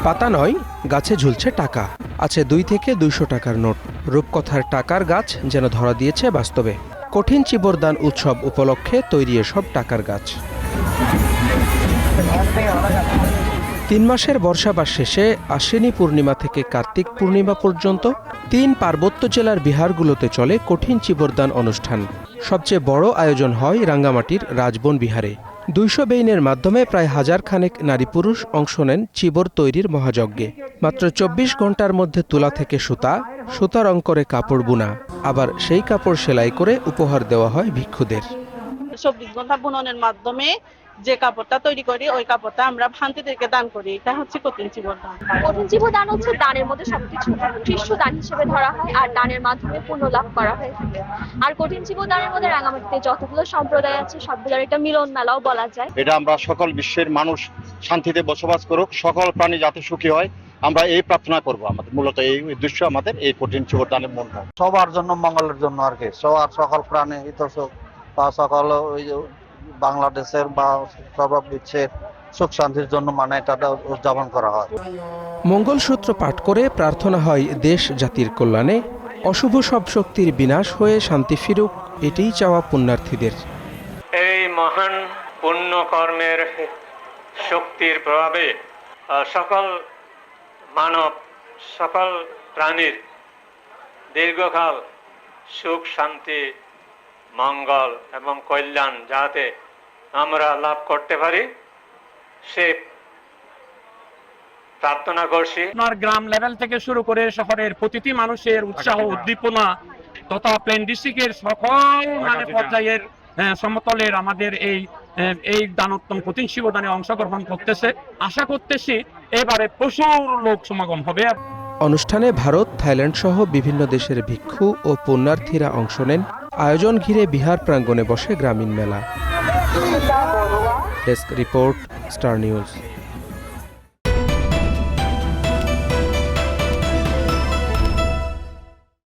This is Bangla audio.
পাতা নয়, গাছে ঝুলছে টাকা। আছে 2 থেকে 200 টাকার নোট। রূপকথার টাকার গাছ যেন ধরা দিয়েছে বাস্তবে। কঠিন চিবরদান উৎসব উপলক্ষে তৈরি এসব টাকার গাছ। 3 মাসের বর্ষাবাস শেষে আশ্বিনী পূর্ণিমা থেকে কার্তিক পূর্ণিমা পর্যন্ত 3 পার্বত্য জেলার বিহারগুলোতে চলে কঠিন চিবরদান অনুষ্ঠান। সবচেয়ে বড় আয়োজন হয় রাঙ্গামাটির রাজবন বিহারে। 200 বেইনের মাধ্যমে প্রায় 1000 খানেক নারী পুরুষ অংশ নেন চিবর তৈরির মহাযজ্ঞে। মাত্র 24 ঘন্টার মধ্যে তুলা থেকে সুতা রং করে কাপড় বুনা, আবার সেই কাপড় সেলাই করে উপহার দেওয়া হয় ভিক্ষুদের। 24 ঘন্টা বুননের মাধ্যমে যে কাপড়টা তৈরি করি ওই কাপড়টা আমরা ভান্তিদেরকে দান করি। এটা হচ্ছে কঠিন চিবরদান। কঠিন চিবরদান হচ্ছে দানের মধ্যে সবকিছু উৎকৃষ্ট দান হিসেবে ধরা হয় আর দানের মাধ্যমে পুণ্য লাভ করা হয়ে থাকে। আর কঠিন চিবরদানের মধ্যে রাঙ্গামাটিতে যতগুলো সম্প্রদায় আছে সবগুলোর একটা মিলন মেলাও বলা যায়। এটা আমরা সকল বিশ্বের মানুষ শান্তিতে বসবাস করুক, সকল প্রাণী যাতে সুখী হয়, আমরা এই প্রার্থনা করব। আমাদের মূলত এই উদ্দেশ্য, আমাদের এই কঠিন চিবরদানের মূল। সবার জন্য মঙ্গলের জন্য আর কি, সকল প্রাণী হিতৈষী বা সকল ওই বাংলাদেশের বা সর্ব বিশ্বের সুখ শান্তির জন্য এটা উদযাপন করা হয়। মঙ্গলসূত্র পাঠ করে প্রার্থনা হয় দেশ জাতির কল্যাণে, অশুভ সব শক্তির বিনাশ হয়ে শান্তি ফিরুক, এটাই চাওয়া পুণ্যার্থীদের। এই মহান পুণ্যকর্মের শক্তির প্রভাবে সকল মানব, সকল প্রাণীর দীর্ঘকাল সুখ শান্তি মঙ্গল এবং কল্যাণ যাতে আমরা লাভ করতে পারি সে প্রার্থনা করছি। আপনার গ্রাম লেভেল থেকে শুরু করে শহরের প্রতিটি মানুষের উৎসাহ উদ্দীপনা তথা প্লেন ডিস্ট্রিক্টের সকল পর্যায়ের সমতলের আমাদের এই দানোত্তম কঠিন চিবরদানে অংশগ্রহণ করতেছে। আশা করতেছি এবারে প্রচুর লোক সমাগম হবে। অনুষ্ঠানে ভারত, থাইল্যান্ড সহ বিভিন্ন দেশের ভিক্ষু ও পুণ্যার্থীরা অংশ নেন। আয়োজন ঘিরে বিহার প্রাঙ্গণে বসে গ্রামীণ মেলা। Desk report, star news.